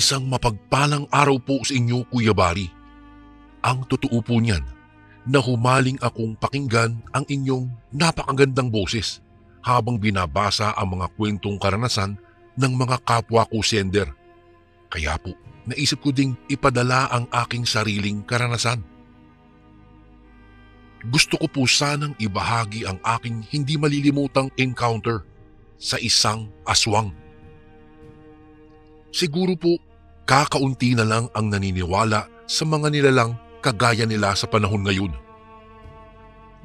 Isang mapagpalang araw po sa inyo, Kuya Bari. Ang totoo po niyan na humaling akong pakinggan ang inyong napakagandang boses habang binabasa ang mga kwentong karanasan ng mga kapwa ko sender. Kaya po, naisip ko ding ipadala ang aking sariling karanasan. Gusto ko po sanang ibahagi ang aking hindi malilimutang encounter sa isang aswang. Siguro po, kakaunti na lang ang naniniwala sa mga nilalang kagaya nila sa panahon ngayon.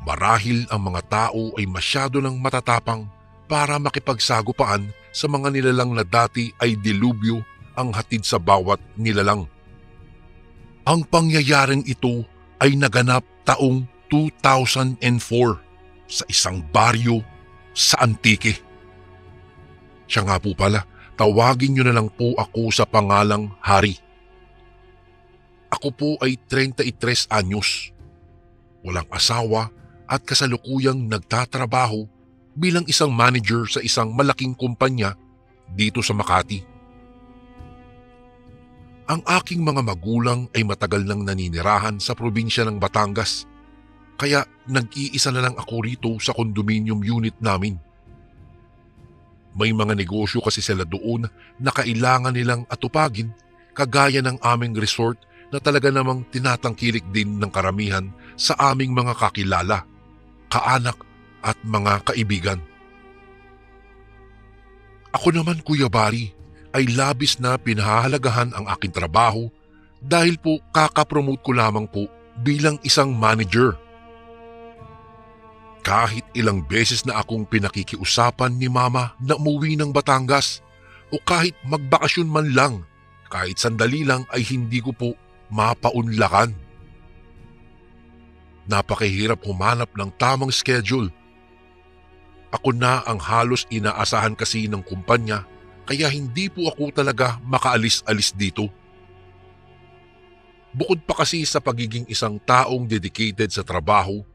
Marahil ang mga tao ay masyado ng matatapang para makipagsagupaan sa mga nilalang na dati ay dilubyo ang hatid sa bawat nilalang. Ang pangyayaring ito ay naganap taong 2004 sa isang baryo sa Antique. Siya nga po pala, tawagin niyo na lang po ako sa pangalang Hari. Ako po ay 33 anyos, walang asawa at kasalukuyang nagtatrabaho bilang isang manager sa isang malaking kumpanya dito sa Makati. Ang aking mga magulang ay matagal nang naninirahan sa probinsya ng Batangas, kaya nag-iisa na lang ako rito sa condominium unit namin. May mga negosyo kasi sila doon na kailangan nilang atupagin, kagaya ng aming resort na talaga namang tinatangkilik din ng karamihan sa aming mga kakilala, kaanak at mga kaibigan. Ako naman, Kuya Bari, ay labis na pinahahalagahan ang aking trabaho dahil po kakapromote ko lamang po bilang isang manager. Kahit ilang beses na akong pinakikiusapan ni Mama na umuwi ng Batangas o kahit magbakasyon man lang, kahit sandali lang ay hindi ko po mapaunlakan. Napakahirap humanap ng tamang schedule. Ako na ang halos inaasahan kasi ng kumpanya, kaya hindi po ako talaga makaalis-alis dito. Bukod pa kasi sa pagiging isang taong dedicated sa trabaho,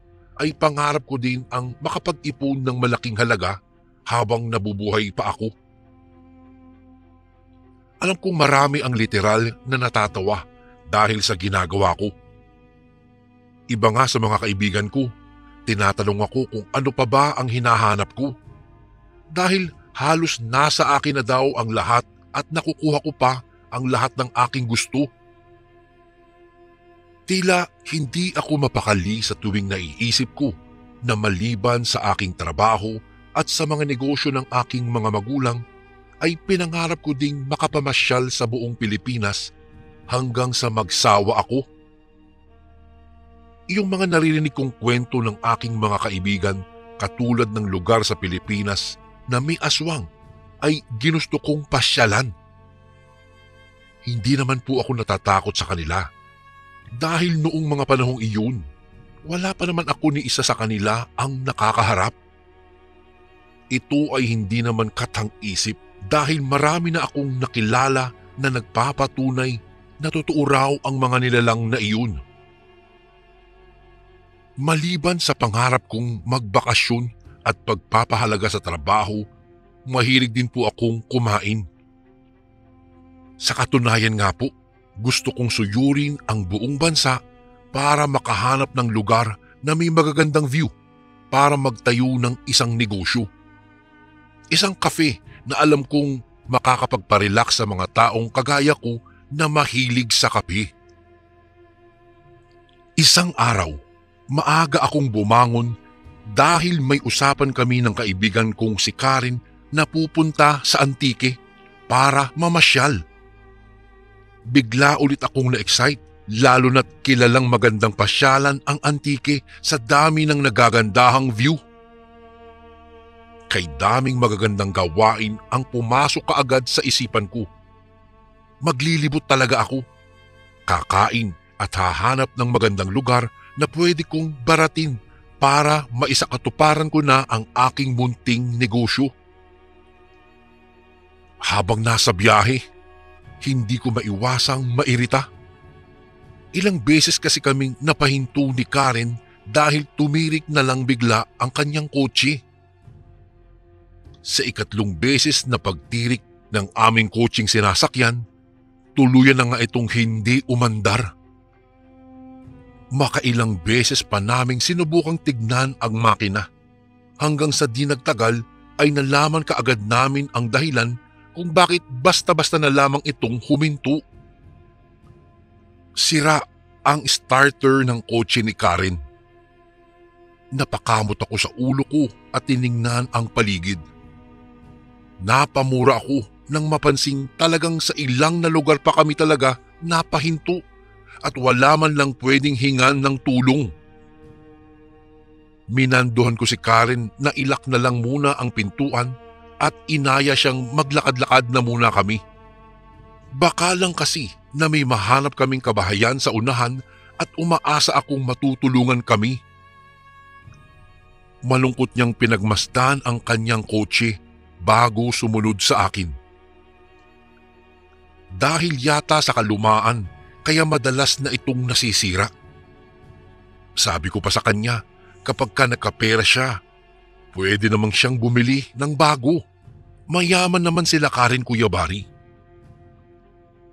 ay pangarap ko din ang makapag-ipon ng malaking halaga habang nabubuhay pa ako. Alam kong marami ang literal na natatawa dahil sa ginagawa ko. Iba nga sa mga kaibigan ko, tinatanong ako kung ano pa ba ang hinahanap ko. Dahil halos nasa akin na daw ang lahat at nakukuha ko pa ang lahat ng aking gusto. Tila hindi ako mapakali sa tuwing naiisip ko na maliban sa aking trabaho at sa mga negosyo ng aking mga magulang, ay pinangarap ko ding makapamasyal sa buong Pilipinas hanggang sa magsawa ako. Yung mga naririnig kong kwento ng aking mga kaibigan katulad ng lugar sa Pilipinas na may aswang ay ginusto kong pasyalan. Hindi naman po ako natatakot sa kanila dahil noong mga panahong iyon, wala pa naman ako ni isa sa kanila ang nakakaharap. Ito ay hindi naman katang-isip dahil marami na akong nakilala na nagpapatunay na totoo raw ang mga nilalang na iyon. Maliban sa pangarap kong magbakasyon at pagpapahalaga sa trabaho, mahilig din po akong kumain. Sa katunayan nga po, gusto kong suyurin ang buong bansa para makahanap ng lugar na may magagandang view para magtayo ng isang negosyo. Isang cafe na alam kong makakapagparelax sa mga taong kagaya ko na mahilig sa kape. Isang araw, maaga akong bumangon dahil may usapan kami ng kaibigan kong si Karen na pupunta sa Antique para mamasyal. Bigla ulit akong na-excite, lalo na't kilalang magandang pasyalan ang Antique sa dami ng nagagandahang view. Kay daming magagandang gawain ang pumasok kaagad sa isipan ko. Maglilibot talaga ako, kakain at hahanap ng magandang lugar na pwede kong baratin para maisakatuparan ko na ang aking munting negosyo. Habang nasa biyahe, hindi ko maiwasang mairita. Ilang beses kasi kaming napahinto ni Karen dahil tumirik na lang bigla ang kanyang kotse. Sa ikatlong beses na pagtirik ng aming kotseng sinasakyan, Tuluyan na nga itong hindi umandar. Makailang beses pa naming sinubukang tignan ang makina. Hanggang sa di nagtagal ay nalaman kaagad namin ang dahilan kung bakit basta-basta na lamang itong huminto. Sira ang starter ng kotse ni Karen. Napakamot ako sa ulo ko at tiningnan ang paligid. Napamura ako nang mapansing talagang sa ilang na lugar pa kami talaga napahinto at wala man lang pwedeng hingan ng tulong. Minanduhan ko si Karen na ilak na lang muna ang pintuan at inaya siyang maglakad-lakad na muna kami. Baka lang kasi na may mahanap kaming kabahayan sa unahan at umaasa akong matutulungan kami. Malungkot niyang pinagmasdan ang kanyang kotse bago sumunod sa akin. Dahil yata sa kalumaan, kaya madalas na itong nasisira. Sabi ko pa sa kanya, kapag ka nagkapera siya, pwede namang siyang bumili ng bago. Mayaman naman sila Karen, Kuya Bari.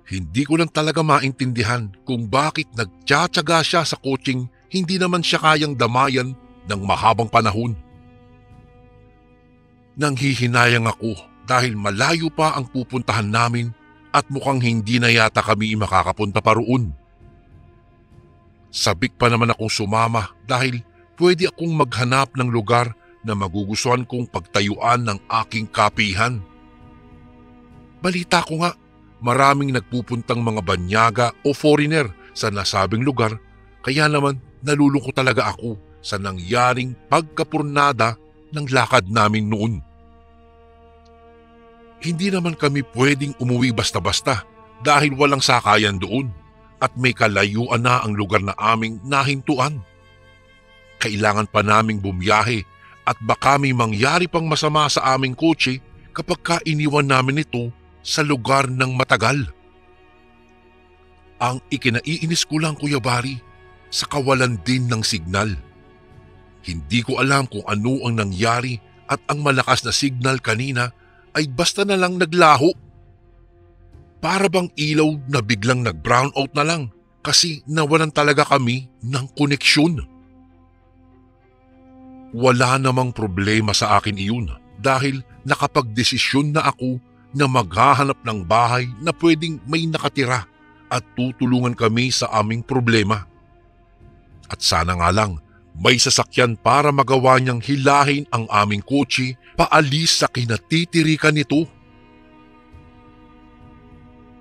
Hindi ko lang talaga maintindihan kung bakit nagtsatsaga siya sa kotseng hindi naman siya kayang damayan ng mahabang panahon. Nanghihinayang ako dahil malayo pa ang pupuntahan namin at mukhang hindi na yata kami makakapunta pa roon. Sabik pa naman akong sumama dahil pwede akong maghanap ng lugar na magugustuhan kong pagtayuan ng aking kapihan. Balita ko nga, maraming nagpupuntang mga banyaga o foreigner sa nasabing lugar, kaya naman nalulungkot talaga ako sa nangyaring pagkapurnada ng lakad namin noon. Hindi naman kami pwedeng umuwi basta-basta dahil walang sakayan doon at may kalayuan na ang lugar na aming nahintuan. Kailangan pa naming bumiyahe at baka may mangyari pang masama sa aming kotse kapag kainiwan namin ito sa lugar ng matagal. Ang ikinaiinis ko lang, Kuya Bari, sa kawalan din ng signal. Hindi ko alam kung ano ang nangyari at ang malakas na signal kanina ay basta na lang naglaho. Para bang ilaw na biglang nag-brown out na lang kasi nawalan talaga kami ng koneksyon. Wala namang problema sa akin iyon dahil nakapagdesisyon na ako na maghahanap ng bahay na pwedeng may nakatira at tutulungan kami sa aming problema. At sana nga lang may sasakyan para magawa niyang hilahin ang aming kotse paalis sa kinatitirikan nito.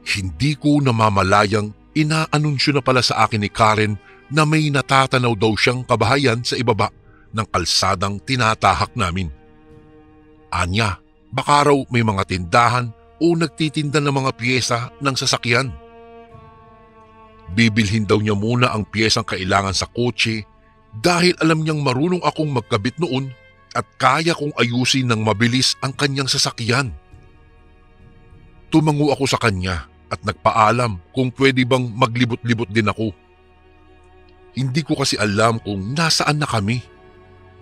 Hindi ko namamalayang inaanunsyo na pala sa akin ni Karen na may natatanaw daw siyang kabahayan sa ibaba ng kalsadang tinatahak namin. Anya, baka raw may mga tindahan o nagtitinda ng mga piyesa ng sasakyan. Bibilhin daw niya muna ang piyesang kailangan sa kotse dahil alam niyang marunong akong magkabit noon at kaya kong ayusin ng mabilis ang kanyang sasakyan. Tumango ako sa kanya at nagpaalam kung pwede bang maglibot-libot din ako. Hindi ko kasi alam kung nasaan na kami.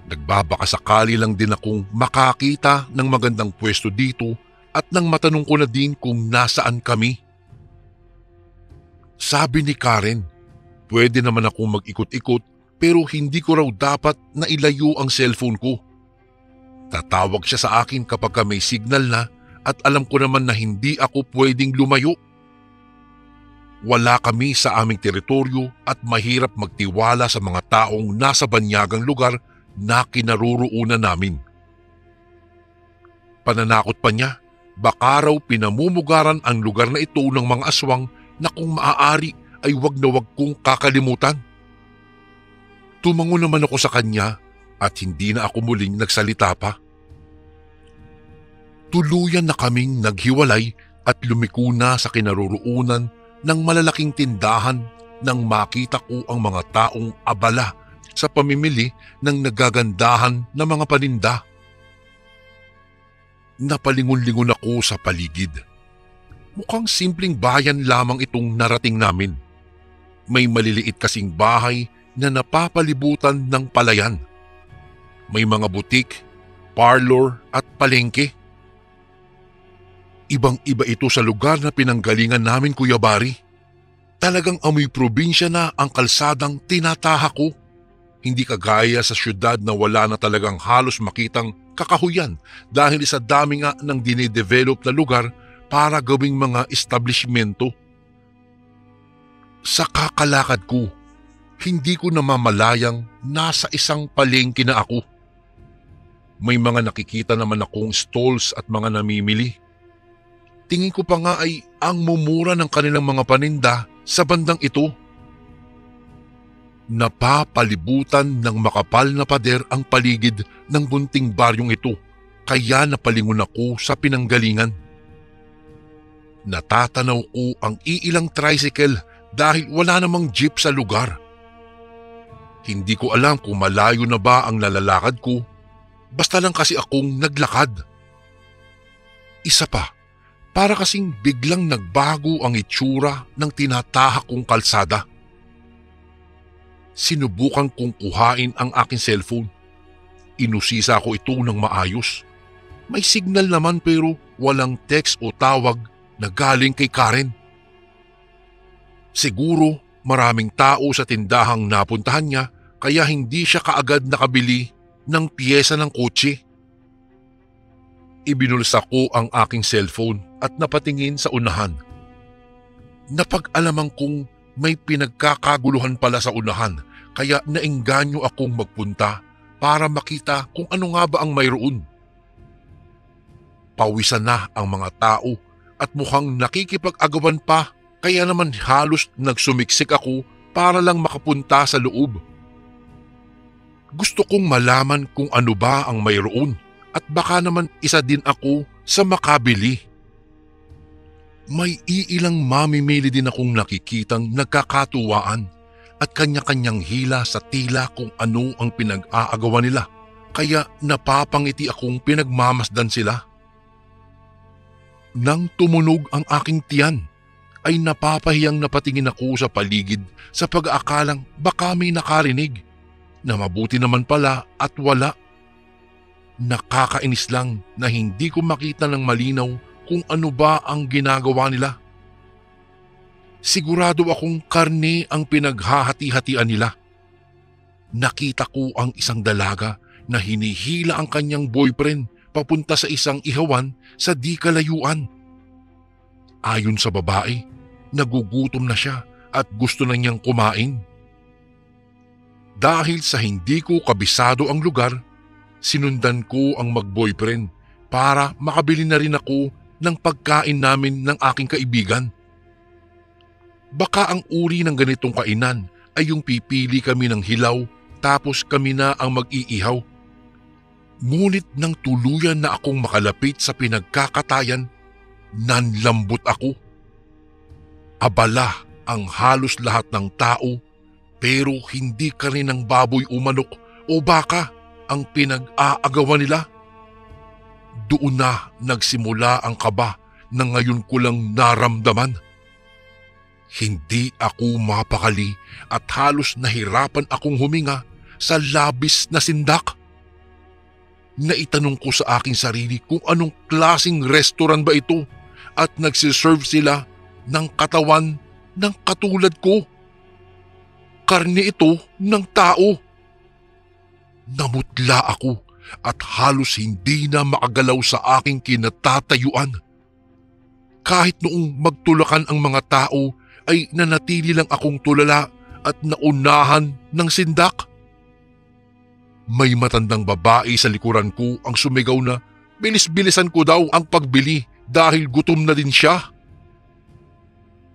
Nagbabakasakali lang din akong makakita ng magandang pwesto dito at nang matanong ko na din kung nasaan kami. Sabi ni Karen, pwede naman akong mag-ikot-ikot pero hindi ko raw dapat na ilayo ang cellphone ko. Tatawag siya sa akin kapag may signal na at alam ko naman na hindi ako pwedeng lumayo. Wala kami sa aming teritoryo at mahirap magtiwala sa mga taong nasa banyagang lugar na kinaroroonan namin. Pananakot pa niya, baka raw pinamumugaran ang lugar na ito ng mga aswang na kung maaari ay wag na wag kong kakalimutan. Tumango naman ako sa kanya at hindi na ako muling nagsalita pa. Tuluyan na kaming naghiwalay at lumiko na sa kinaroroonan ng malalaking tindahan nang makita ko ang mga taong abala sa pamimili ng nagagandahan na mga paninda. Napalingon-lingon ako sa paligid. Mukhang simpleng bayan lamang itong narating namin. May maliliit kasing bahay na napapalibutan ng palayan. May mga butik, parlor at palengke. Ibang-iba ito sa lugar na pinanggalingan namin, Kuya Bari. Talagang amoy probinsya na ang kalsadang tinatahak ko. Hindi kagaya sa syudad na wala na talagang halos makitang kakahuyan dahil sa dami nga ng dinedevelop na lugar para gawing mga establishmento. Sa kakalakad ko, hindi ko namamalayang nasa isang palengke na ako. May mga nakikita naman akong stalls at mga namimili. Tingin ko pa nga ay ang mumura ng kanilang mga paninda sa bandang ito. Napapalibutan ng makapal na pader ang paligid ng bunting baryong ito, kaya napalingon ako sa pinanggalingan. Natatanaw ko ang iilang tricycle dahil wala namang jeep sa lugar. Hindi ko alam kung malayo na ba ang nalalakad ko, basta lang kasi akong naglakad. Isa pa, para kasing biglang nagbago ang itsura ng tinatahak kong kalsada. Sinubukan kong kuhain ang aking cellphone. Inusisa ko ito ng maayos. May signal naman pero walang text o tawag na galing kay Karen. Siguro maraming tao sa tindahang napuntahan niya kaya hindi siya kaagad nakabili ng piyesa ng kotse. Ibinulsa ko ang aking cellphone at napatingin sa unahan. Napag-alaman kong may pinagkakaguluhan pala sa unahan kaya naengganyo akong magpunta para makita kung ano nga ba ang mayroon. Pawisan na ang mga tao at mukhang nakikipag-agawan pa kaya naman halos nagsumiksik ako para lang makapunta sa loob. Gusto kong malaman kung ano ba ang mayroon at baka naman isa din ako sa makabili. May iilang mamimili din akong nakikitang nagkakatuwaan at kanya-kanyang hila sa tila kung ano ang pinag-aagawan nila, kaya napapangiti akong pinagmamasdan sila. Nang tumunog ang aking tiyan, ay napapahiyang napatingin ako sa paligid sa pag-aakalang baka may nakarinig, na mabuti naman pala at wala. Nakakainis lang na hindi ko makita ng malinaw kung ano ba ang ginagawa nila. Sigurado akong karne ang pinaghahati-hatian nila. Nakita ko ang isang dalaga na hinihila ang kanyang boyfriend papunta sa isang ihawan sa di kalayuan. Ayon sa babae, nagugutom na siya at gusto na niyang kumain. Dahil sa hindi ko kabisado ang lugar, sinundan ko ang mag-boyfriend para makabili na rin ako ng pagkain namin ng aking kaibigan. Baka ang uri ng ganitong kainan ay yung pipili kami ng hilaw tapos kami na ang mag-iihaw. Ngunit nang tuluyan na akong makalapit sa pinagkakatayan, nanlambot ako. Abala ang halos lahat ng tao pero hindi ka rin ng baboy o manok o baka ang pinag-aagawan nila. Doon na nagsimula ang kaba na ngayon ko lang naramdaman. Hindi ako mapakali at halos nahirapan akong huminga sa labis na sindak. Naitanong ko sa aking sarili kung anong klaseng restaurant ba ito at nagsiserve sila ng katawan ng katulad ko. Karne ito ng tao. Namutla ako at halos hindi na makagalaw sa aking kinatatayuan. Kahit noong magtulakan ang mga tao ay nanatili lang akong tulala at naunahan ng sindak. May matandang babae sa likuran ko ang sumigaw na bilis-bilisan ko daw ang pagbili dahil gutom na din siya.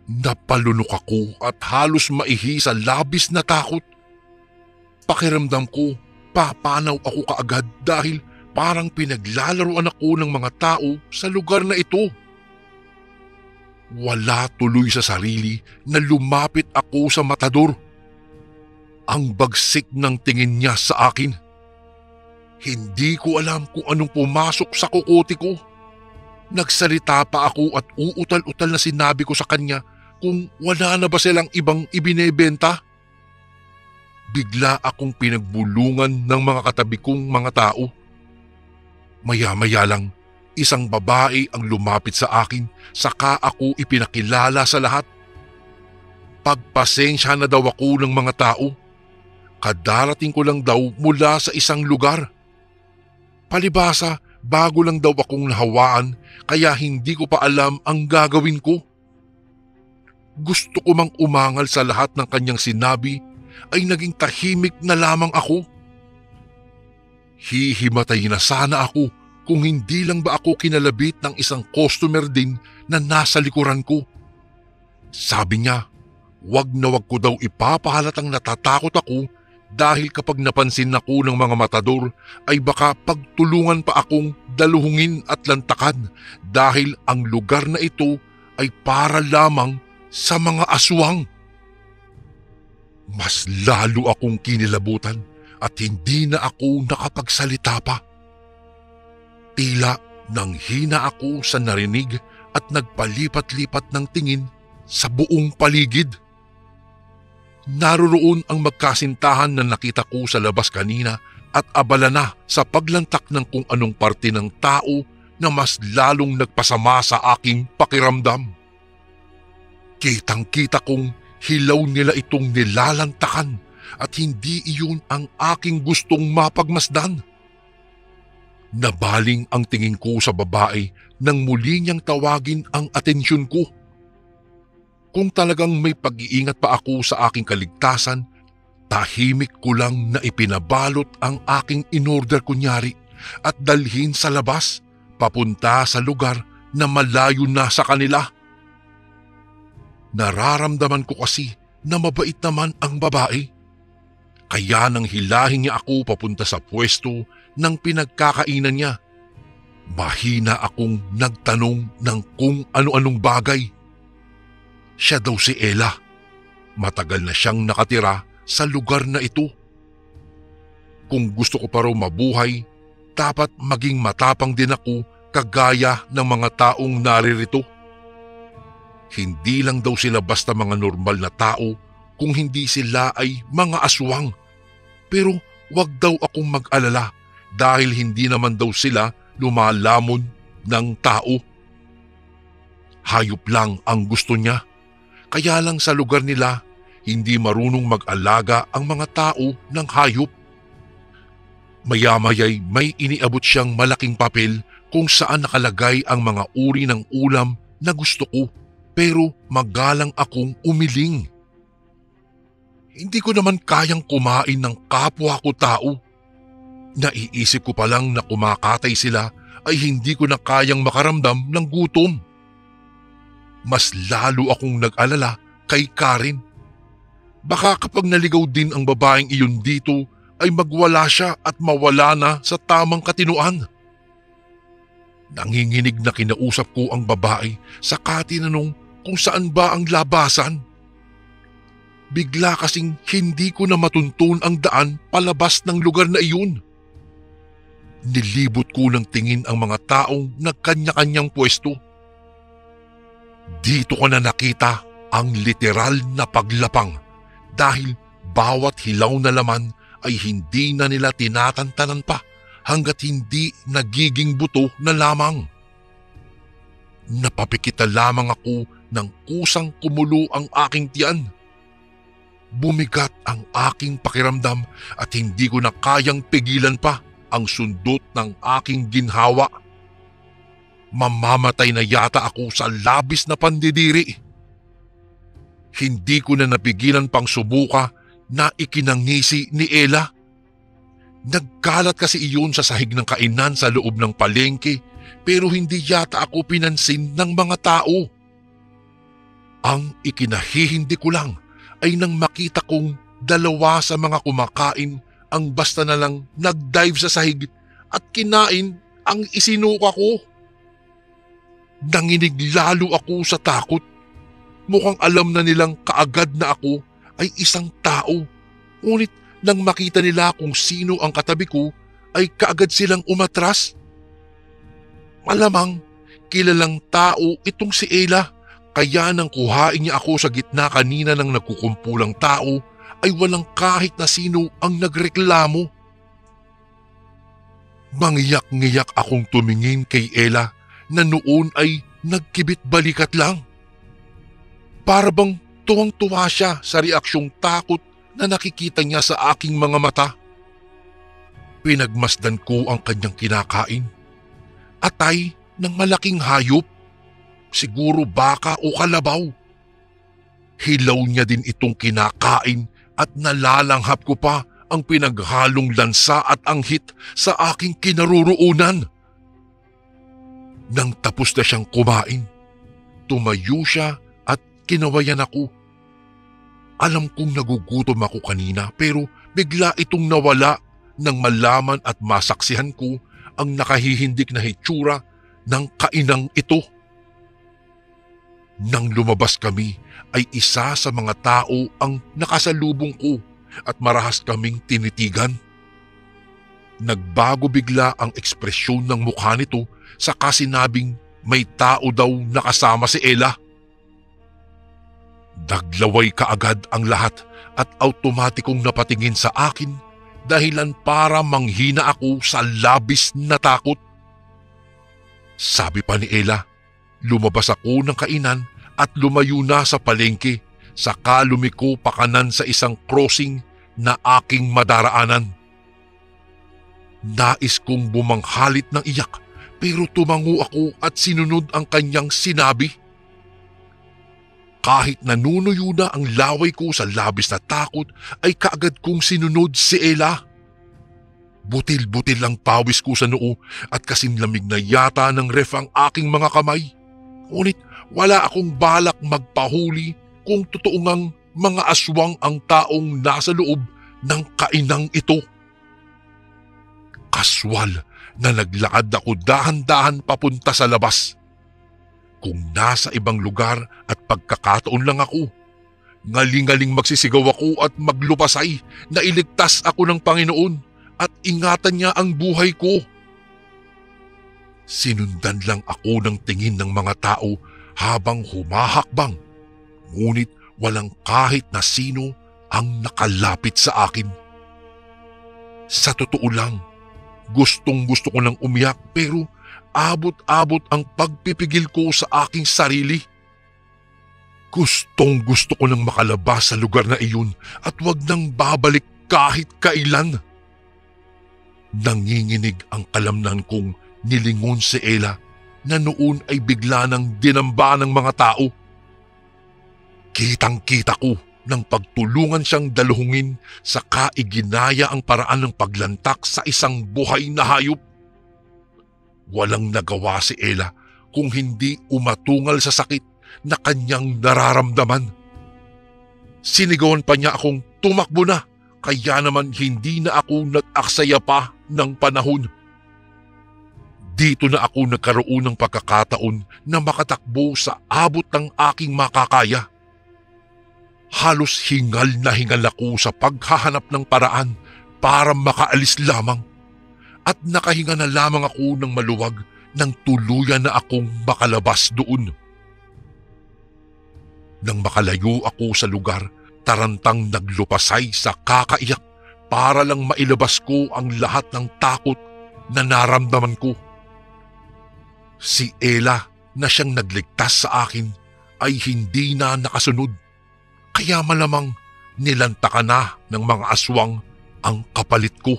Napalunok ako at halos maihi sa labis na takot. Pakiramdam ko, papanaw ako kaagad dahil parang pinaglalaruan ako ng mga tao sa lugar na ito. Wala tuloy sa sarili na lumapit ako sa matador. Ang bagsik ng tingin niya sa akin. Hindi ko alam kung anong pumasok sa kukote ko. Nagsalita pa ako at uutal-utal na sinabi ko sa kanya kung wala na ba silang ibang ibinebenta. Bigla akong pinagbulungan ng mga katabi kong mga tao. Maya-maya lang, Isang babae ang lumapit sa akin, saka ako ipinakilala sa lahat. Pagpasensya na daw ako ng mga tao. Kadarating ko lang daw mula sa isang lugar. Palibhasa, bago lang daw akong nahawaan, kaya hindi ko pa alam ang gagawin ko. Gusto ko mang umangal sa lahat ng kanyang sinabi, ay naging tahimik na lamang ako. Hihimatay na sana ako kung hindi lang ba ako kinalabit ng isang customer din na nasa likuran ko. Sabi niya, wag na wag ko daw ipapahalatang natatakot ako dahil kapag napansin ako ng mga matador ay baka pagtulungan pa akong daluhungin at lantakan dahil ang lugar na ito ay para lamang sa mga aswang. Mas lalo akong kinilabutan at hindi na ako nakapagsalita pa. Tila nang hina ako sa narinig at nagpalipat-lipat ng tingin sa buong paligid. Naroroon ang magkasintahan na nakita ko sa labas kanina at abala na sa paglantak ng kung anong parte ng tao na mas lalong nagpasama sa aking pakiramdam. Kitang-kita kong hilaw nila itong nilalantakan at hindi iyon ang aking gustong mapagmasdan. Nabaling ang tingin ko sa babae nang muli niyang tawagin ang atensyon ko. Kung talagang may pag-iingat pa ako sa aking kaligtasan, tahimik ko lang na ipinabalot ang aking inorder kunyari at dalhin sa labas papunta sa lugar na malayo na sa kanila. Nararamdaman ko kasi na mabait naman ang babae. Kaya nang hilahin niya ako papunta sa pwesto ng pinagkakainan niya, mahina akong nagtanong ng kung ano-anong bagay. Siya daw si Ella. Matagal na siyang nakatira sa lugar na ito. Kung gusto ko pa raw mabuhay, dapat maging matapang din ako kagaya ng mga taong naririto. Hindi lang daw sila basta mga normal na tao kung hindi sila ay mga aswang. Pero wag daw akong mag-alala dahil hindi naman daw sila lumalamon ng tao. Hayop lang ang gusto niya. Kaya lang sa lugar nila, hindi marunong mag-alaga ang mga tao ng hayop. Maya-maya'y may iniabot siyang malaking papel kung saan nakalagay ang mga uri ng ulam na gusto ko, pero magalang akong umiling. Hindi ko naman kayang kumain ng kapwa ko tao. Naiisip ko pa lang na kumakatay sila ay hindi ko na kayang makaramdam ng gutom. Mas lalo akong nag-alala kay Karen. Baka kapag naligaw din ang babaeng iyon dito ay magwala siya at mawala na sa tamang katinuan. Nanginginig na kinausap ko ang babae saka tinanong kung saan ba ang labasan. Bigla kasing hindi ko na matuntun ang daan palabas ng lugar na iyon. Nilibot ko ng tingin ang mga taong nagkanya-kanyang pwesto. Dito ko na nakita ang literal na paglapang dahil bawat hilaw na laman ay hindi na nila tinatantanan pa hanggat hindi nagiging buto na lamang. Napapikita lamang ako ng kusang kumulo ang aking tiyan. Bumigat ang aking pakiramdam at hindi ko na kayang pigilan pa ang sundot ng aking ginhawa. Mamamatay na yata ako sa labis na pandidiri. Hindi ko na napigilan pang subuka na ikinangisi ni Ella. Nagkalat kasi iyon sa sahig ng kainan sa loob ng palengke pero hindi yata ako pinansin ng mga tao. Ang ikinahihindi ko lang ay nang makita kong dalawa sa mga kumakain ang basta na lang nag-dive sa sahig at kinain ang isinuka ko. Nanginig lalo ako sa takot. Mukhang alam na nilang kaagad na ako ay isang tao. Ngunit nang makita nila kung sino ang katabi ko ay kaagad silang umatras. Malamang kilalang tao itong si Ella, kaya nang kuhain niya ako sa gitna kanina ng nagkukumpulang tao ay walang kahit na sino ang nagreklamo. Mangiyak-ngiyak akong tumingin kay Ella na noon ay nagkibit balikat lang. Para bang tuwang-tuwa siya sa reaksyong takot na nakikita niya sa aking mga mata. Pinagmasdan ko ang kanyang kinakain. Atay ng malaking hayop, siguro baka o kalabaw. Hilaw niya din itong kinakain at nalalanghap ko pa ang pinaghalong lansa at anghit sa aking kinaroroonan. Nang tapos na siyang kumain, tumayo siya at kinawayan ako. Alam kong nagugutom ako kanina pero bigla itong nawala nang malaman at masaksihan ko ang nakahihindik na hitsura ng kainang ito. Nang lumabas kami ay isa sa mga tao ang nakasalubong ko at marahas kaming tinitigan. Nagbago bigla ang ekspresyon ng mukha nito sa sinabing may tao daw nakasama si Ella. Daglaway kaagad ang lahat at automatikong napatingin sa akin dahilan para manghina ako sa labis na takot. Sabi pa ni Ella, lumabas ako ng kainan at lumayo na sa palengke, saka lumiko pakanan sa isang crossing na aking madaraanan. Nais kong bumanghalit ng iyak pero tumango ako at sinunod ang kanyang sinabi. Kahit nanunuyo na ang laway ko sa labis na takot ay kaagad kong sinunod si Ella. Butil-butil ang pawis ko sa noo at kasing lamig na yata ng ref ang aking mga kamay. Ngunit wala akong balak magpahuli kung totoo ngang mga aswang ang taong nasa loob ng kainang ito. Kaswal na naglakad ako dahan-dahan papunta sa labas. Kung nasa ibang lugar at pagkakataon lang ako, ngaling-ngaling magsisigaw ako at maglupasay na iligtas ako ng Panginoon at ingatan niya ang buhay ko. Sinundan lang ako ng tingin ng mga tao habang humahakbang, ngunit walang kahit na sino ang nakalapit sa akin. Sa totoo lang, gustong-gusto ko nang umiyak pero abot-abot ang pagpipigil ko sa aking sarili. Gustong-gusto ko nang makalabas sa lugar na iyon at wag nang babalik kahit kailan. Nanginginig ang kalamnan kong nilingon si Ella na noon ay bigla nang dinamba ng mga tao. Kitang-kita ko nang pagtulungan siyang daluhungin saka iginaya ang paraan ng paglantak sa isang buhay na hayop. Walang nagawa si Ella kung hindi umatungal sa sakit na kanyang nararamdaman. Sinigawan pa niya akong tumakbo na, kaya naman hindi na ako nag-aksaya pa ng panahon. Dito na ako nagkaroon ng pagkakataon na makatakbo sa abot ng aking makakaya. Halos hingal na hingal ako sa paghahanap ng paraan para makaalis lamang. At nakahinga na lamang ako ng maluwag nang tuluyan na akong makalabas doon. Nang makalayo ako sa lugar, tarantang naglupasay sa kakaiyak para lang mailabas ko ang lahat ng takot na naramdaman ko. Si Ella na siyang nagligtas sa akin ay hindi na nakasunod, kaya malamang nilantakan na ng mga aswang ang kapalit ko.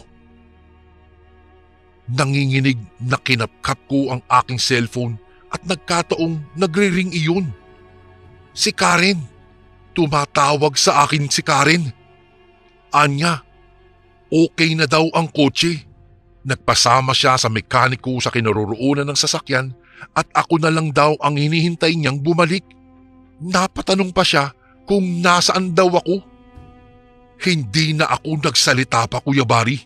Nanginginig na kinapkap ko ang aking cellphone at nagkataong nagre-ring iyon. Si Karen. Tumatawag sa akin si Karen. Anya, okay na daw ang kotse. Nagpasama siya sa mekaniko sa kinaroroonan ng sasakyan at ako na lang daw ang hinihintay niyang bumalik. Napatanong pa siya kung nasaan daw ako. Hindi na ako nagsalita pa, Kuya Bari.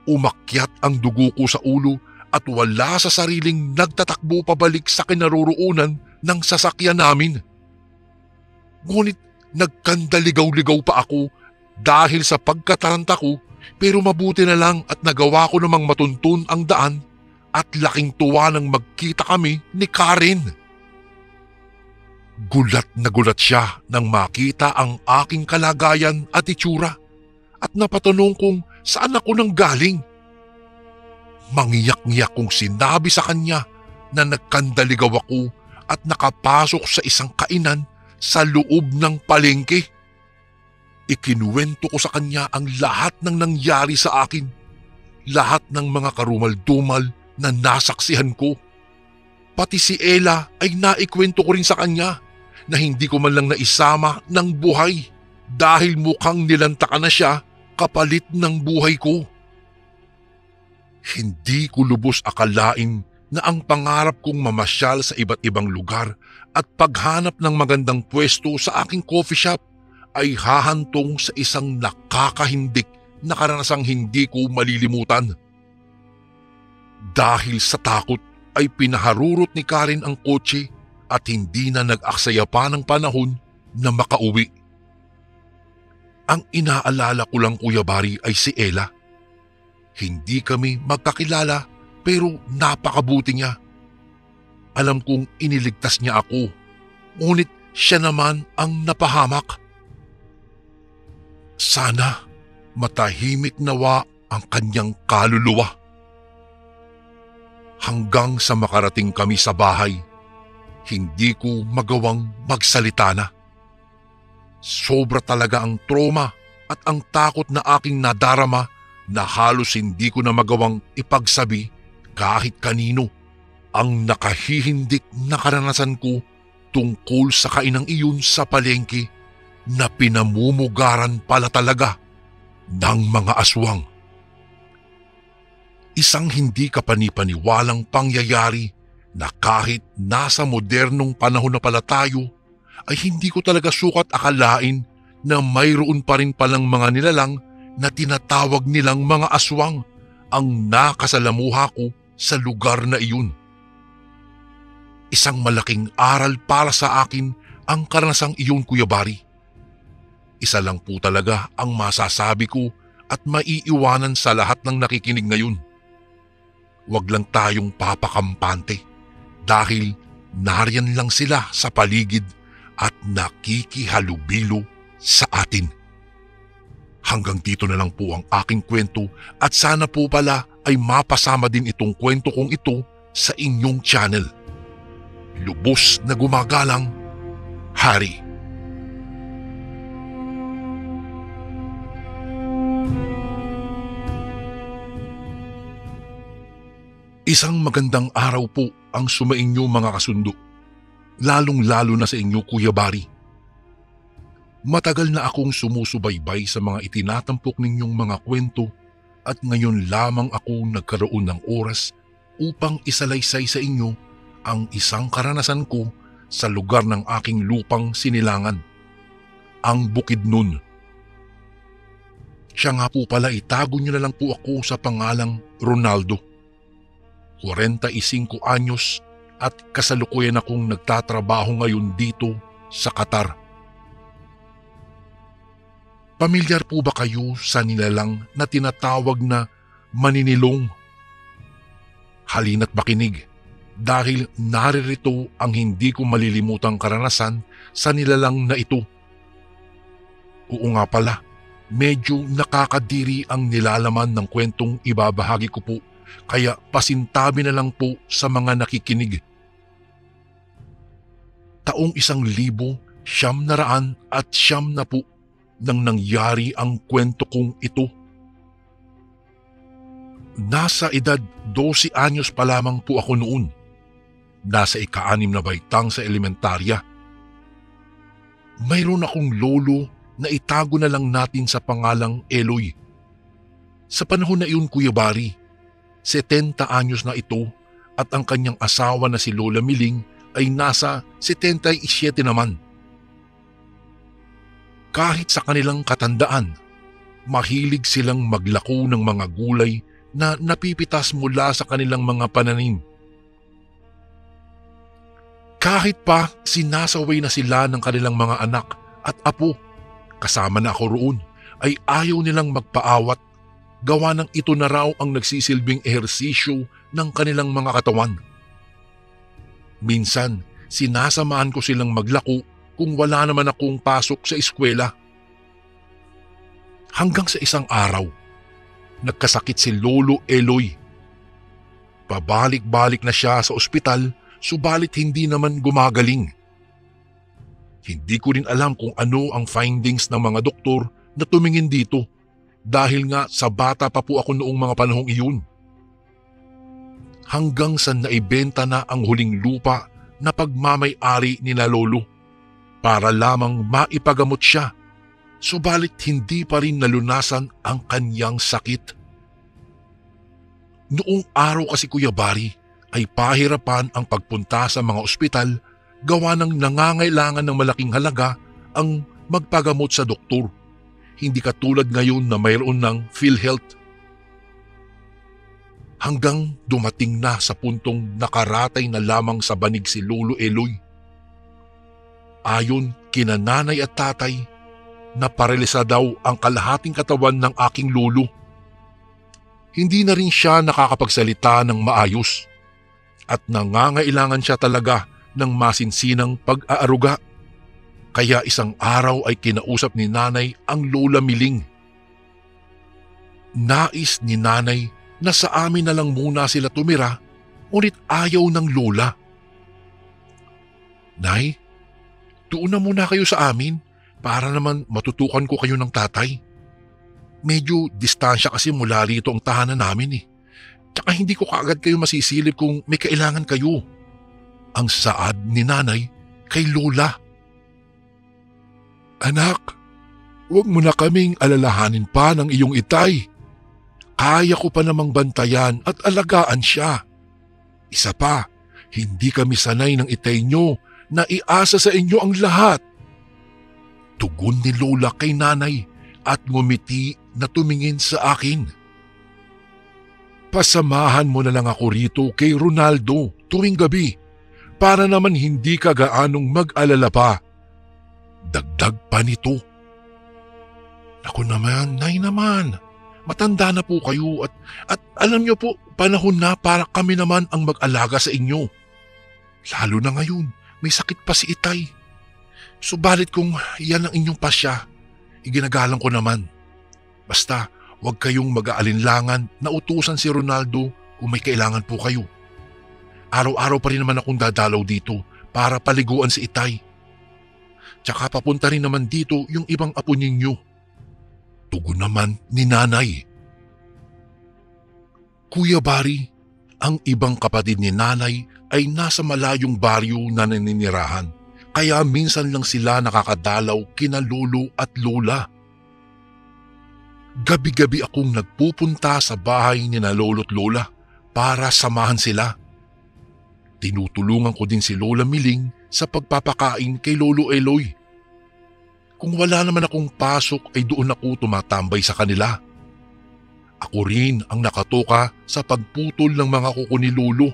Umakyat ang dugo ko sa ulo at wala sa sariling nagtatakbo pabalik sa kinaroroonan ng sasakyan namin. Ngunit nagkandaligaw-ligaw pa ako dahil sa pagkataranta ko, pero mabuti na lang at nagawa ko namang matuntun ang daan at laking tuwa nang magkita kami ni Karen. Gulat na gulat siya nang makita ang aking kalagayan at itsura at napatanong kung saan ako nang galing. Mangiyak-ngiyak kong sinabi sa kanya na nagkandaligaw ako at nakapasok sa isang kainan sa loob ng palengke. Ikinuwento ko sa kanya ang lahat ng nangyari sa akin, lahat ng mga karumal-dumal na nasaksihan ko. Pati si Ella ay naikwento ko rin sa kanya na hindi ko man lang naisama ng buhay dahil mukhang nilantakan na siya kapalit ng buhay ko. Hindi ko lubos akalain na ang pangarap kong mamasyal sa iba't ibang lugar at paghanap ng magandang pwesto sa aking coffee shop ay hahantong sa isang nakakahindik na karanasang hindi ko malilimutan. Dahil sa takot ay pinaharurot ni Karen ang kotse at hindi na nag-aksaya pa ng panahon na makauwi. Ang inaalala ko lang, Kuya Bari, ay si Ella. Hindi kami magkakilala pero napakabuti niya. Alam kong iniligtas niya ako, ngunit siya naman ang napahamak. Sana matahimik nawa ang kanyang kaluluwa. Hanggang sa makarating kami sa bahay, hindi ko magawang magsalita na. Sobra talaga ang trauma at ang takot na aking nadarama na halos hindi ko na magawang ipagsabi kahit kanino ang nakahihindik na karanasan ko tungkol sa kainang iyon sa palengke na pinamumugaran pala talaga ng mga aswang. Isang hindi kapanipaniwalang pangyayari na kahit nasa modernong panahon na pala tayo ay hindi ko talaga sukat akalain na mayroon pa rin palang mga nilalang na tinatawag nilang mga aswang ang nakasalamuha ko sa lugar na iyon. Isang malaking aral para sa akin ang karanasang iyon, Kuya Bari. Isa lang po talaga ang masasabi ko at maiiwanan sa lahat ng nakikinig ngayon. Huwag lang tayong papakampante dahil nariyan lang sila sa paligid at nakikihalubilo sa atin. Hanggang dito na lang po ang aking kwento at sana po pala ay mapasama din itong kwento kong ito sa inyong channel. Lubos na gumagalang, Hari. Isang magandang araw po ang sumainyo mga kasundo, lalong-lalo na sa inyo, Kuya Bari. Matagal na akong sumusubaybay sa mga itinatampok ninyong mga kwento at ngayon lamang ako nagkaroon ng oras upang isalaysay sa inyo ang isang karanasan ko sa lugar ng aking lupang sinilangan, ang Bukidnon. Siya nga po pala, itago niyo na lang po ako sa pangalang Ronaldo. 45 anyos at kasalukuyan akong nagtatrabaho ngayon dito sa Qatar. Pamilyar po ba kayo sa nilalang na tinatawag na maninilong? Halina't makinig dahil naririto ang hindi ko malilimutang karanasan sa nilalang na ito. Oo nga pala, medyo nakakadiri ang nilalaman ng kwentong ibabahagi ko po, kaya pasintabi na lang po sa mga nakikinig. Taong 1900 at siyam na po nang nangyari ang kwento kong ito. Nasa edad 12 anyos pa lamang po ako noon. Nasa ika-6 na baitang sa elementarya. Mayroon akong lolo na itago na lang natin sa pangalang Eloy. Sa panahon na iyon, Kuya Bari, 70 anyos na ito at ang kanyang asawa na si Lola Miling ay nasa 77 naman. Kahit sa kanilang katandaan, mahilig silang maglako ng mga gulay na napipitas mula sa kanilang mga pananim. Kahit pa sinasaway na sila ng kanilang mga anak at apo, kasama na ako roon, ay ayaw nilang magpaawat, gawa ng ito na raw ang nagsisilbing ehersisyo ng kanilang mga katawan. Minsan, sinasamahan ko silang maglako kung wala naman akong pasok sa eskwela. Hanggang sa isang araw, nagkasakit si Lolo Eloy. Pabalik-balik na siya sa ospital, subalit hindi naman gumagaling. Hindi ko rin alam kung ano ang findings ng mga doktor na tumingin dito dahil nga sa bata pa po ako noong mga panahong iyon. Hanggang sa naibenta na ang huling lupa na pagmamay-ari ni na lolo para lamang maipagamot siya, subalit hindi pa rin nalunasan ang kanyang sakit. Noong araw kasi Kuya Bari ay pahirapan ang pagpunta sa mga ospital gawa ng nangangailangan ng malaking halaga ang magpagamot sa doktor. Hindi katulad ngayon na mayroon ng PhilHealth. Hanggang dumating na sa puntong nakaratay na lamang sa banig si Lolo Eloy. Ayon kina nanay at tatay, naparelisa daw ang kalahating katawan ng aking lolo. Hindi na rin siya nakakapagsalita ng maayos at nangangailangan siya talaga ng masinsinang pag-aaruga. Kaya isang araw ay kinausap ni nanay ang Lola Miling. Nais ni nanay na sa amin na lang muna sila tumira, ngunit ayaw ng lola. Nay, doon na muna kayo sa amin para naman matutukan ko kayo ng tatay. Medyo distansya kasi mula rito ang tahanan namin eh. Tsaka hindi ko kaagad kayo masisilip kung may kailangan kayo. Ang saad ni nanay kay lola. Anak, huwag mo na kaming alalahanin pa ng iyong itay. Kaya ko pa namang bantayan at alagaan siya. Isa pa, hindi kami sanay ng itay nyo na iasa sa inyo ang lahat. Tugon ni Lola kay nanay at ngumiti na tumingin sa akin. Pasamahan mo na lang ako rito kay Ronaldo tuwing gabi para naman hindi ka gaanong mag-alala pa. Dagdag pa nito. Naku naman, nay naman. Matanda na po kayo at alam niyo po, panahon na para kami naman ang mag-alaga sa inyo. Lalo na ngayon, may sakit pa si itay. Subalit kung yan ang inyong pasya, iginagalang ko naman. Basta, huwag kayong mag-aalinlangan na utusan si Ronaldo kung may kailangan po kayo. Araw-araw pa rin naman akong dadalaw dito para paliguan si itay. Tsaka papunta rin naman dito yung ibang apo ninyo. Tugon naman ni nanay. Kuya Bari, ang ibang kapatid ni nanay ay nasa malayong baryo na naninirahan, kaya minsan lang sila nakakadalaw kina lolo at lola. Gabi-gabi akong nagpupunta sa bahay ni na lolo at lola para samahan sila. Tinutulungan ko din si Lola Miling sa pagpapakain kay Lolo Eloy. Kung wala naman akong pasok ay doon ako tumatambay sa kanila. Ako rin ang nakatoka sa pagputol ng mga kuko ni Lolo.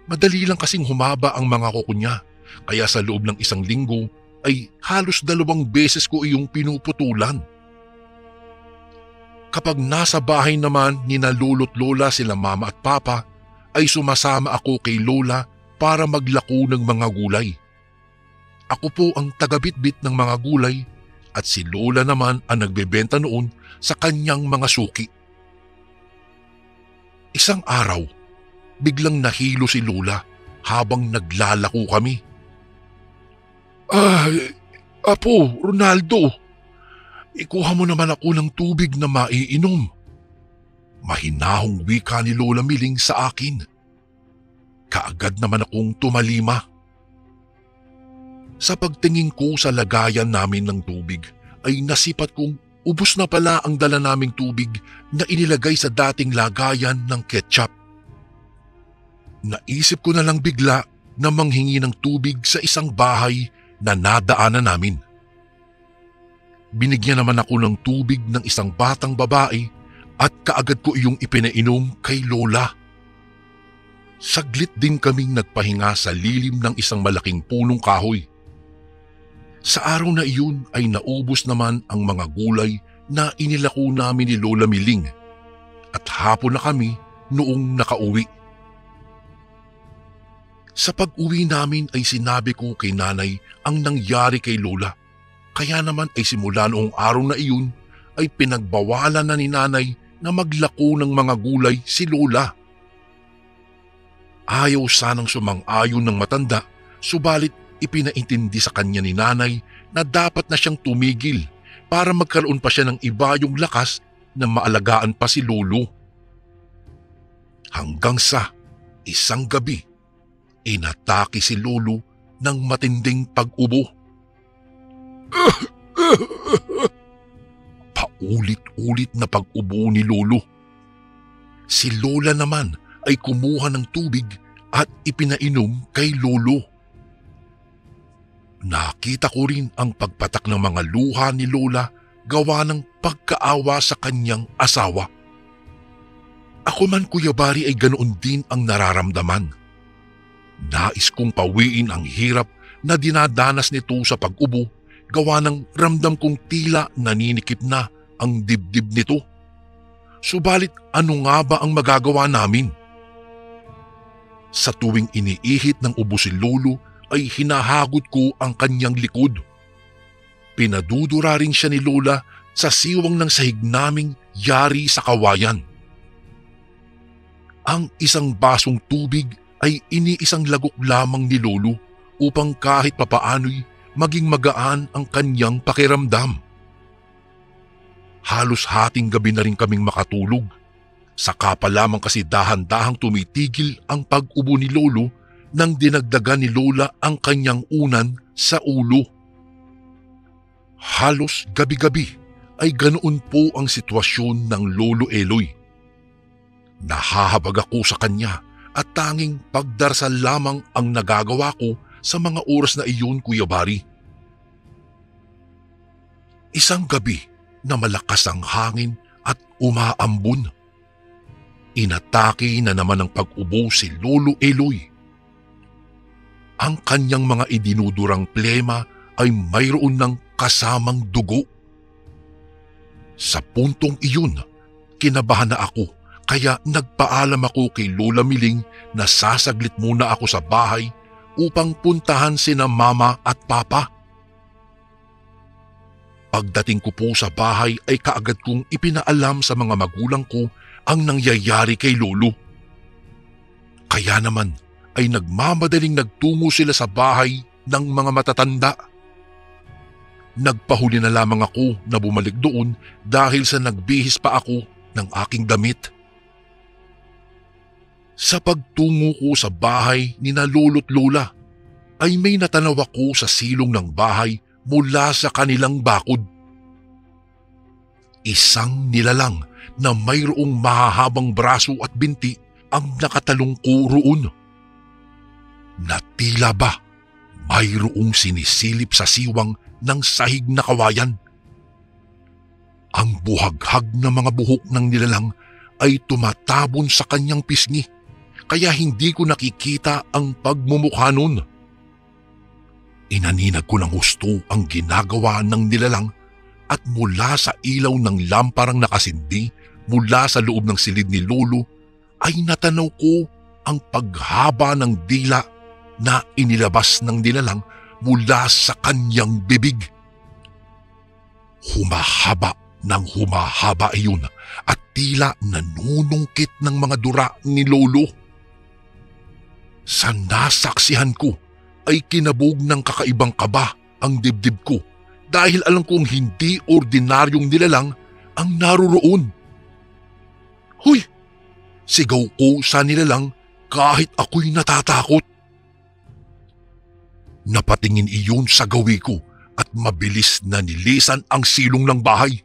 Madali lang kasing humaba ang mga kuko niya, kaya sa loob ng isang linggo ay halos 2 beses ko iyong pinuputulan. Kapag nasa bahay naman ni na lolo't lola sila mama at papa, ay sumasama ako kay Lola para maglako ng mga gulay. Ako po ang tagabitbit ng mga gulay at si Lola naman ang nagbebenta noon sa kanyang mga suki. Isang araw, biglang nahilo si Lola habang naglalako kami. Ay, Apo, Ronaldo, ikuha mo naman ako ng tubig na maiinom. Mahinahong wika ni Lola Miling sa akin. Kaagad naman akong tumalima. Sa pagtingin ko sa lagayan namin ng tubig ay nasipat kong ubos na pala ang dala naming tubig na inilagay sa dating lagayan ng ketchup. Naisip ko na lang bigla na manghingi ng tubig sa isang bahay na nadaanan namin. Binigyan naman ako ng tubig ng isang batang babae at kaagad ko iyong ipinainom kay Lola. Saglit din kaming nagpahinga sa lilim ng isang malaking punong kahoy. Sa araw na iyon ay naubos naman ang mga gulay na inilako namin ni Lola Miling at hapon na kami noong nakauwi. Sa pag-uwi namin ay sinabi ko kay nanay ang nangyari kay Lola. Kaya naman ay simula noong araw na iyon ay pinagbawalan na ni nanay na maglako ng mga gulay si Lola. Ayaw sanang sumang-ayon ng matanda, subalit ipinaintindi sa kanya ni nanay na dapat na siyang tumigil para magkaroon pa siya ng iba yung lakas na maalagaan pa si lolo. Hanggang sa isang gabi, inatake si lolo ng matinding pag-ubo. Paulit-ulit na pag-ubo ni lolo. Si lola naman ay kumuha ng tubig at ipinainom kay lolo. Nakita ko rin ang pagpatak ng mga luha ni lola gawa ng pagkaawa sa kanyang asawa. Ako man, Kuya Bari, ay ganoon din ang nararamdaman. Nais kong pawiin ang hirap na dinadanas nito sa pag-ubo gawa ng ramdam kong tila naninikip na ang dibdib nito. Subalit ano nga ba ang magagawa namin? Sa tuwing iniihit ng ubo si lolo ay hinahagod ko ang kanyang likod. Pinadudura rin siya ni lola sa siwang ng sahig naming yari sa kawayan. Ang isang basong tubig ay iniisang lagok lamang ni lolo upang kahit papaano'y maging magaan ang kanyang pakiramdam. Halos hating gabi na rin kaming makatulog. Saka pa lamang kasi dahan-dahang tumitigil ang pag-ubo ni lolo nang dinagdagan ni lola ang kanyang unan sa ulo. Halos gabi-gabi ay ganoon po ang sitwasyon ng lolo Eloy. Nahahabag ako sa kanya at tanging pagdarasal lamang ang nagagawa ko sa mga oras na iyon, Kuya Bari. Isang gabi na malakas ang hangin at umaambon. Inatake na naman ng pag-ubo si Lolo Eloy. Ang kanyang mga idinudurang plema ay mayroon ng kasamang dugo. Sa puntong iyon, kinabahan na ako kaya nagpaalam ako kay Lola Miling na sasaglit muna ako sa bahay upang puntahan sina Mama at Papa. Pagdating ko po sa bahay ay kaagad kong ipinaalam sa mga magulang ko ang nangyayari kay Lolo. Kaya naman ay nagmamadaling nagtungo sila sa bahay ng mga matatanda. Nagpahuli na lamang ako na bumalik doon dahil sa nagbihis pa ako ng aking damit. Sa pagtungo ko sa bahay ni na lolo't lola ay may natanaw ako sa silong ng bahay mula sa kanilang bakod. Isang nilalang na mayroong mahahabang braso at binti ang nakatalong ko roon. Na tila ba mayroong sinisilip sa siwang ng sahig na kawayan. Ang buhaghag na mga buhok ng nilalang ay tumatabon sa kanyang pisngi kaya hindi ko nakikita ang pagmumukha nun. Inaninag ko ng husto ang ginagawa ng nilalang at mula sa ilaw ng lamparang nakasindi mula sa loob ng silid ni Lolo ay natanaw ko ang paghaba ng dila na inilabas ng nilalang mula sa kanyang bibig. Humahaba ng humahaba iyon at tila nanunungkit ng mga dura ni Lolo. Sa nasaksihan ko ay kinabog ng kakaibang kaba ang dibdib ko dahil alam kong hindi ordinaryong nilalang ang naroroon. Huy! Sigaw ko sa nilalang kahit ako'y natatakot. Napatingin iyon sa gawi ko at mabilis na nilisan ang silong ng bahay.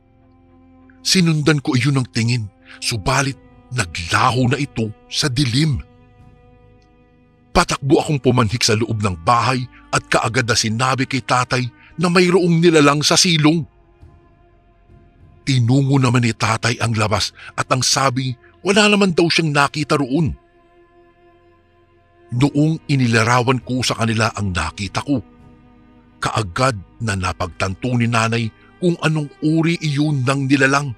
Sinundan ko iyon ng tingin, subalit naglaho na ito sa dilim. Patakbo akong pumanhik sa loob ng bahay at kaagad na sinabi kay tatay na mayroong nilalang sa silong. Tinungo naman ni tatay ang labas at ang sabi wala naman daw siyang nakita roon. Noong inilarawan ko sa kanila ang nakita ko, kaagad na napagtanto ni nanay kung anong uri iyon ng nilalang.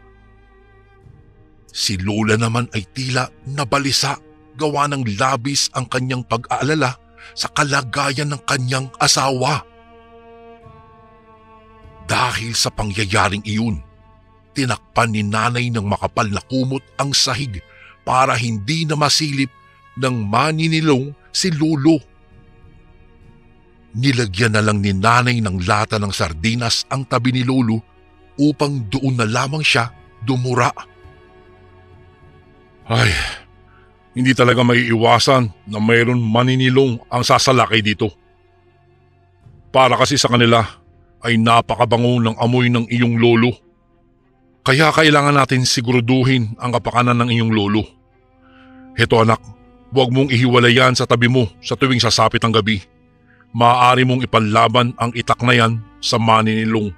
Si Lola naman ay tila nabalisa gawa ng labis ang kanyang pag-aalala sa kalagayan ng kanyang asawa. Dahil sa pangyayaring iyon, tinakpan ni nanay ng makapal na kumot ang sahig para hindi na masilip ng maninilong si Lolo. Nilagyan na lang ni nanay ng lata ng sardinas ang tabi ni Lolo upang doon na lamang siya dumura. Ay, hindi talaga maiiwasan na mayroon maninilong ang sasalakay dito. Para kasi sa kanila ay napakabango ng amoy ng iyong lolo. Kaya kailangan natin siguraduhin ang kapakanan ng iyong lolo. Heto anak, huwag mong ihiwalay yan sa tabi mo sa tuwing sasapit ang gabi. Maaari mong ipanlaban ang itak na yan sa maninilong.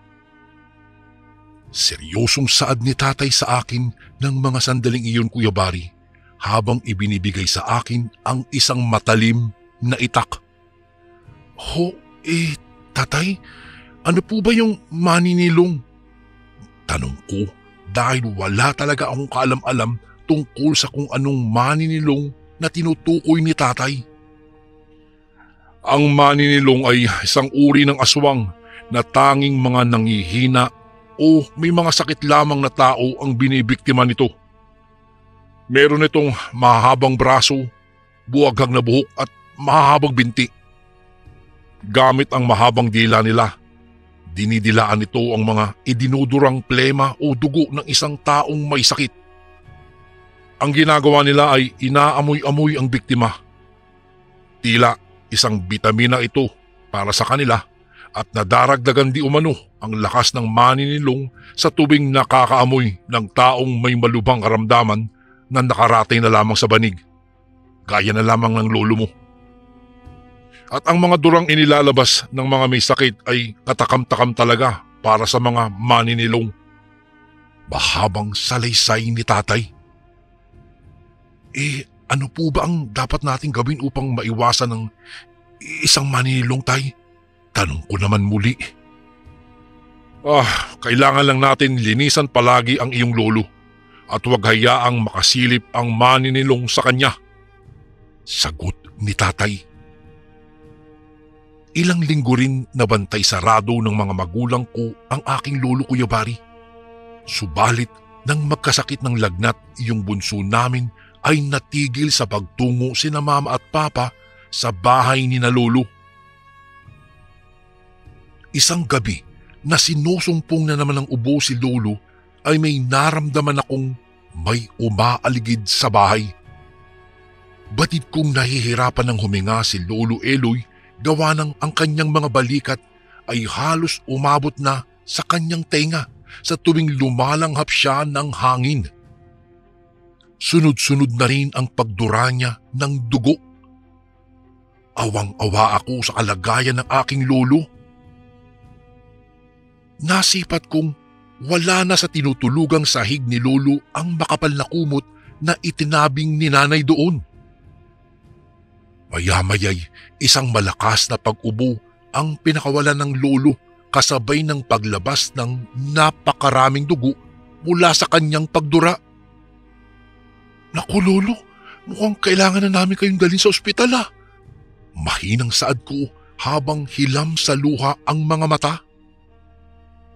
Seryosong saad ni tatay sa akin ng mga sandaling iyon, Kuya Bari, habang ibinibigay sa akin ang isang matalim na itak. Tatay, ano po ba yung maninilong? Tanong ko dahil wala talaga akong kaalam-alam tungkol sa kung anong maninilong na tinutukoy ni tatay. Ang maninilong ay isang uri ng aswang na tanging mga nanghihina o may mga sakit lamang na tao ang binibiktima nito. Meron itong mahabang braso, buwaghag na buhok at mahabang binti. Gamit ang mahabang dila nila, dinidilaan nito ang mga idinudurang plema o dugo ng isang taong may sakit. Ang ginagawa nila ay inaamoy-amoy ang biktima. Tila isang bitamina ito para sa kanila at nadaragdagan di umano ang lakas ng maninilong sa tubing nakakaamoy ng taong may malubhang karamdaman na nakaratay na lamang sa banig, gaya na lamang ng lolo mo. At ang mga durang inilalabas ng mga may sakit ay katakam-takam talaga para sa mga maninilong. Mahabang salaysay ni tatay. Ano po ba ang dapat nating gawin upang maiwasan ng isang maninilong, tay? Tanong ko naman muli. Kailangan lang natin linisan palagi ang iyong lolo at huwag hayaang makasilip ang maninilong sa kanya. Sagot ni tatay. Ilang linggo rin na bantay sarado ng mga magulang ko ang aking lolo, Kuya Bari. Subalit nang magkasakit ng lagnat, yung bunso namin ay natigil sa pagtungo sina mama at papa sa bahay ni na lolo. Isang gabi na sinusumpong na naman ng ubo si lolo ay may naramdaman akong may umaaligid sa bahay. Batid kong nahihirapan ng huminga si Lolo Eloy gawa ng ang kanyang mga balikat ay halos umabot na sa kanyang tenga sa tuwing lumalanghap siya ng hangin. Sunod-sunod na rin ang pagdura niya ng dugo. Awang-awa ako sa kalagayan ng aking lolo. Nasipat kong wala na sa tinutulugang sahig ni lolo ang makapal na kumot na itinabing ni nanay doon. Maya-maya'y isang malakas na pag-ubo ang pinakawalan ng lolo kasabay ng paglabas ng napakaraming dugo mula sa kanyang pagdura. Naku lolo, mukhang kailangan na namin kayong dalhin sa ospital . Mahinang saad ko habang hilam sa luha ang mga mata.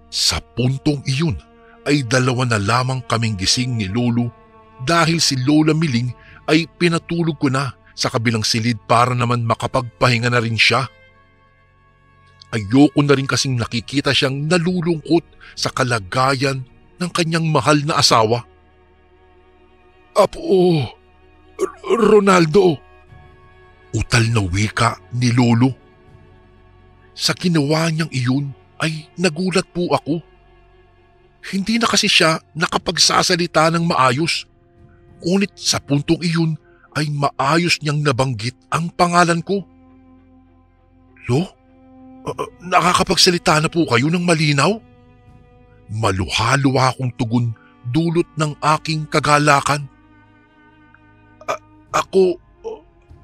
Sa puntong iyon ay 2 na lamang kaming gising ni lolo dahil si Lola Miling ay pinatulog ko na sa kabilang silid para naman makapagpahinga na rin siya. Ayoko na rin kasing nakikita siyang nalulungkot sa kalagayan ng kanyang mahal na asawa. Apo, Ronaldo, utal na wika ni lolo. Sa ginawa niyang iyon ay nagulat po ako. Hindi na kasi siya nakapagsasalita ng maayos. Ngunit sa puntong iyon ay maayos niyang nabanggit ang pangalan ko. Lo, nakakapagsalita na po kayo ng malinaw? Maluha-luha akong tugon dulot ng aking kagalakan. Ako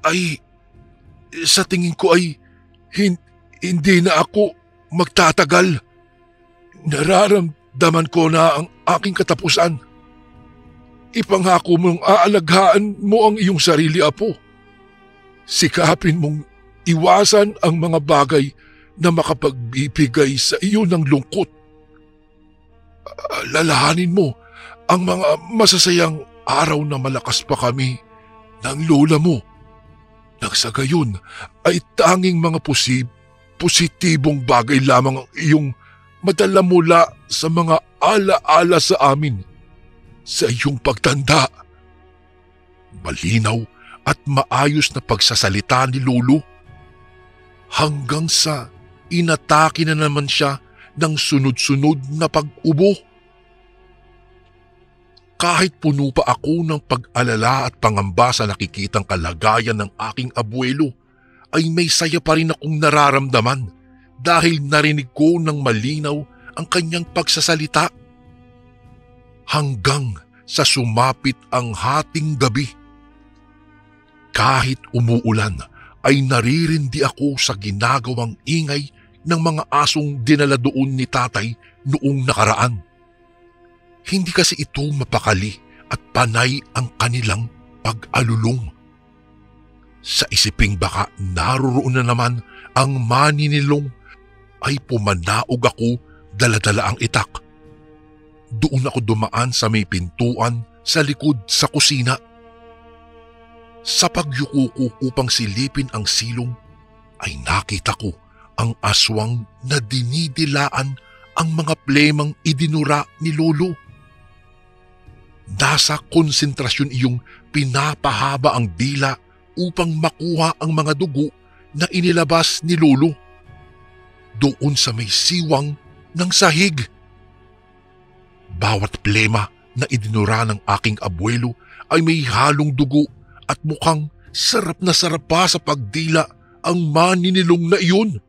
ay, sa tingin ko ay hindi na ako magtatagal. Nararamdaman ko na ang aking katapusan. Ipangako mong aalagaan mo ang iyong sarili, apo. Sikapin mong iwasan ang mga bagay na makapagbibigay sa iyo ng lungkot. Lalahanin mo ang mga masasayang araw na malakas pa kami ng lola mo. Nang sa gayon ay tanging mga positibong bagay lamang ang iyong madala mula sa mga ala-ala sa amin sa iyong pagtanda. Malinaw at maayos na pagsasalita ni Lolo hanggang sa inatake na naman siya ng sunod-sunod na pag-ubo. Kahit puno pa ako ng pag-alala at pangamba sa nakikitang kalagayan ng aking abuelo, ay may saya pa rin akong nararamdaman dahil narinig ko ng malinaw ang kanyang pagsasalita. Hanggang sa sumapit ang hating gabi. Kahit umuulan ay naririndi ako sa ginagawang ingay ng mga asong dinala doon ni tatay noong nakaraan. Hindi kasi ito mapakali at panay ang kanilang pag-alulong. Sa isiping baka naroroon na naman ang maninilong ay pumanaog ako dala-dala ang itak. Doon ako dumaan sa may pintuan sa likod sa kusina. Sa pagyuko ko upang silipin ang silong ay nakita ko ang aswang na dinidilaan ang mga plemang idinura ni Lolo. Nasa konsentrasyon iyong pinapahaba ang dila upang makuha ang mga dugo na inilabas ni Lolo. Doon sa may siwang ng sahig. Bawat plema na idinura ng aking abuelo ay may halong dugo at mukhang sarap na sarap pa sa pagdila ang maninilong na iyon.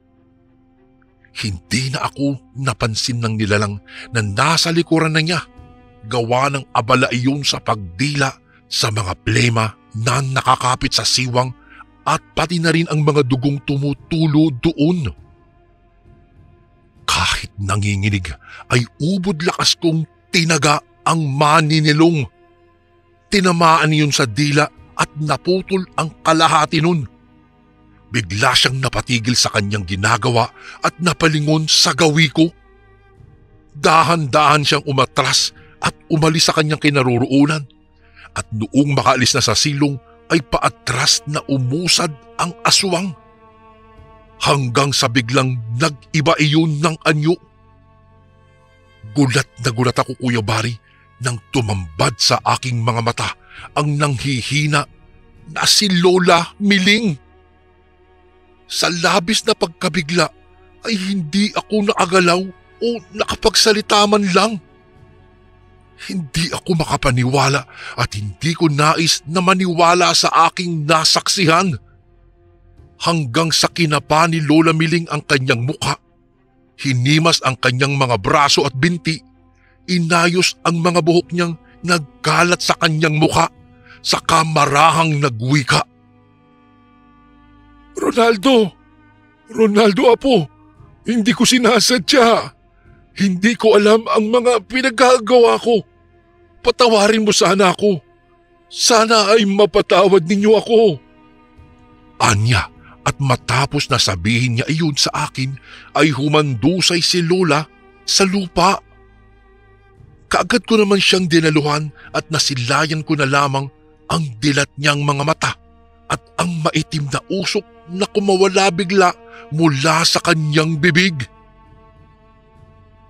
Hindi na ako napansin ng nilalang na nasa likuran na niya. Gawa ng abala iyon sa pagdila sa mga plema na nakakapit sa siwang at pati na rin ang mga dugong tumutulo doon. Kahit nanginginig ay ubod lakas kong tinaga ang maninilong. Tinamaan niyon sa dila at naputol ang kalahati nun. Bigla siyang napatigil sa kanyang ginagawa at napalingon sa gawi ko. Dahan-dahan siyang umatras at umalis sa kanyang kinaroroonan. At noong makaalis na sa silong ay paatras na umusad ang aswang. Hanggang sa biglang nag-iba iyon ng anyo. Gulat na gulat ako, Kuya Bari, nang tumambad sa aking mga mata ang nanghihina na si Lola Miling. Sa labis na pagkabigla ay hindi ako nakagalaw o nakapagsalita man lang. Hindi ako makapaniwala at hindi ko nais na maniwala sa aking nasaksihan. Hanggang sa kinapa ni Lola Miling ang kanyang mukha, hinimas ang kanyang mga braso at binti, inayos ang mga buhok niyang nagkalat sa kanyang mukha, saka marahang nagwika. Ronaldo apo, hindi ko sinasadya. Hindi ko alam ang mga pinagagawa ko. Patawarin mo sana ako. Sana ay mapatawad ninyo ako. Anya, at matapos na sabihin niya iyon sa akin ay humandusay si Lola sa lupa. Kaagad ko naman siyang dinaluhan at nasilayan ko na lamang ang dilat niyang mga mata at ang maitim na usok na kumawala bigla mula sa kanyang bibig.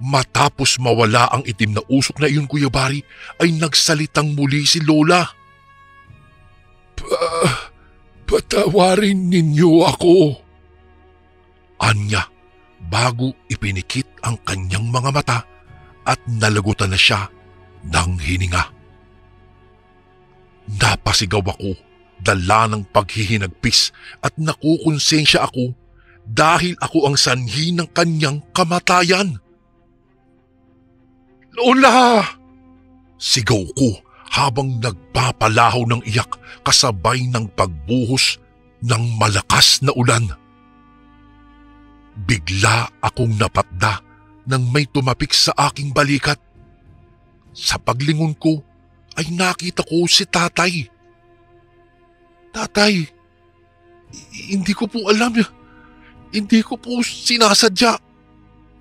Matapos mawala ang itim na usok na iyon, Kuya Bari, ay nagsalitang muli si Lola. Patawarin ninyo ako. Anya, bago ipinikit ang kanyang mga mata at nalagutan na siya ng hininga. Napasigaw ako, dala ng paghihinagpis at nakukonsensya ako dahil ako ang sanhi ng kanyang kamatayan. Lola! Sigaw ko habang nagpapalahaw ng iyak kasabay ng pagbuhos ng malakas na ulan. Bigla akong napatda nang may tumapik sa aking balikat. Sa paglingon ko ay nakita ko si tatay. Tatay, hindi ko po alam. Hindi ko po sinasadya.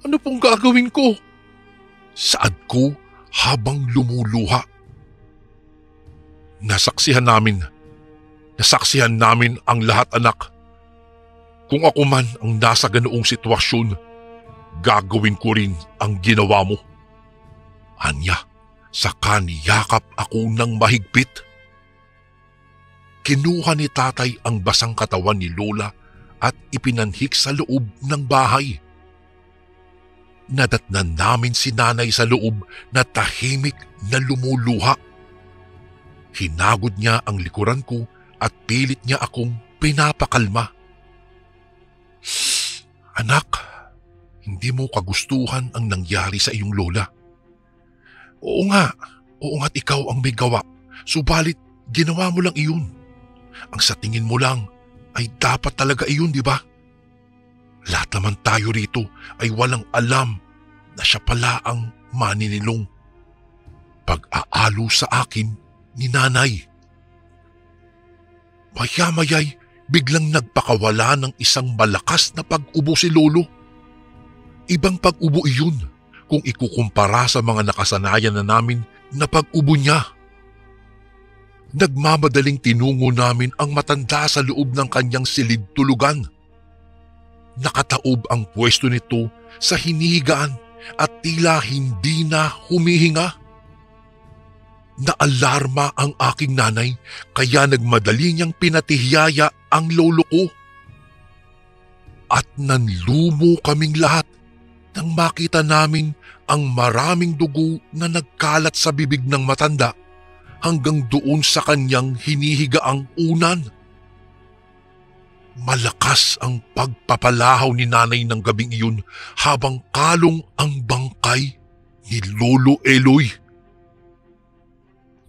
Ano pong gagawin ko? Saad ko habang lumuluha. Nasaksihan namin Nasaksihan namin ang lahat, anak. Kung ako man ang nasa ganoong sitwasyon, gagawin ko rin ang ginawa mo. Anya, saka niyakap ako ng mahigpit. Kinuha ni tatay ang basang katawan ni Lola at ipinanhik sa loob ng bahay. Nadatnan namin si nanay sa loob na tahimik na lumuluha. Hinagod niya ang likuran ko at pilit niya akong pinapakalma. Anak, hindi mo kagustuhan ang nangyari sa iyong lola. Oo nga't ikaw ang may gawa, subalit ginawa mo lang iyon. Ang sa tingin mo lang ay dapat talaga iyon, di ba? Lahat naman tayo rito ay walang alam na siya pala ang maninilong. Pag-aalo sa akin ni nanay. Maya-maya'y biglang nagpakawala ng isang malakas na pag-ubo si Lolo. Ibang pag-ubo iyon kung ikukumpara sa mga nakasanayan na namin na pag-ubo niya. Nagmamadaling tinungo namin ang matanda sa loob ng kanyang silid tulugan. Nakataob ang pwesto nito sa hinihigaan at tila hindi na humihinga. Naalarma ang aking nanay kaya nagmadali niyang pinatihiyaya ang lolo ko. At nanlumo kaming lahat nang makita namin ang maraming dugo na nagkalat sa bibig ng matanda hanggang doon sa kanyang hinihigaang unan. Malakas ang pagpapalahaw ni nanay ng gabing iyon habang kalong ang bangkay ni Lolo Eloy.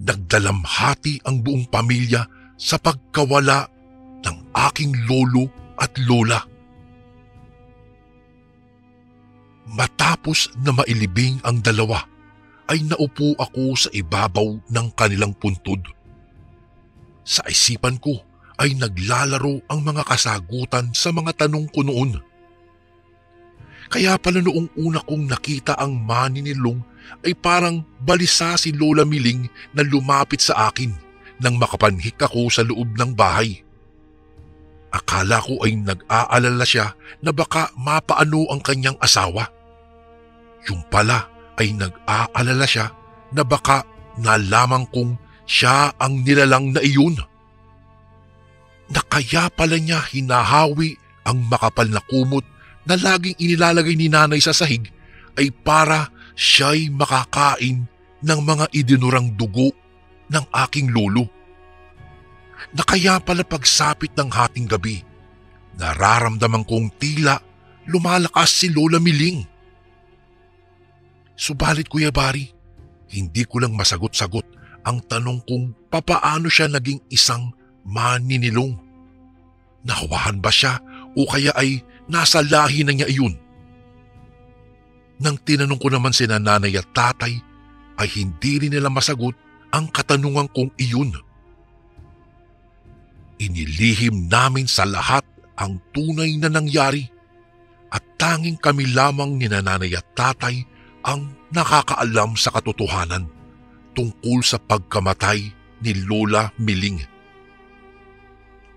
Nagdalamhati ang buong pamilya sa pagkawala ng aking lolo at lola. Matapos na mailibing ang dalawa, ay naupo ako sa ibabaw ng kanilang puntod. Sa isipan ko ay naglalaro ang mga kasagutan sa mga tanong ko noon. Kaya pala noong una kong nakita ang maninilong ay parang balisa si Lola Miling na lumapit sa akin nang makapanhik ako sa loob ng bahay. Akala ko ay nag-aalala siya na baka mapaano ang kanyang asawa. Yung pala ay nag-aalala siya na baka nalaman kong siya ang nilalang na iyon. Na kaya pala niya hinahawi ang makapal na kumot na laging inilalagay ni nanay sa sahig ay para siya'y makakain ng mga idinurang dugo ng aking lolo. Na kaya pala pagsapit ng hating gabi, nararamdaman kong tila lumalakas si Lola Miling. Subalit Kuya Bari, hindi ko lang masagot-sagot ang tanong kung papaano siya naging isang maninilong. Nahawahan ba siya o kaya ay nasa lahi na niya iyon? Nang tinanong ko naman sina nanay at tatay, ay hindi rin nila masagot ang katanungan kong iyon. Inilihim namin sa lahat ang tunay na nangyari at tanging kami lamang ni nanay at tatay ang nakakaalam sa katotohanan tungkol sa pagkamatay ni Lola Miling.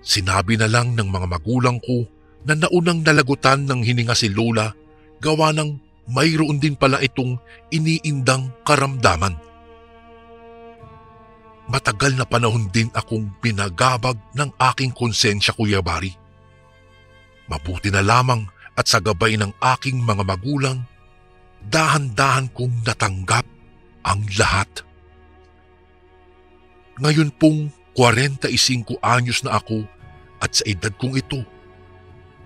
Sinabi na lang ng mga magulang ko na naunang nalagutan ng hininga si Lola gawa ng mayroon din pala itong iniindang karamdaman. Matagal na panahon din akong pinagabag ng aking konsensya, Kuya Bari. Mabuti na lamang at sa gabay ng aking mga magulang, dahan-dahan kong natanggap ang lahat. Ngayon pong 45 anyos na ako at sa edad kong ito,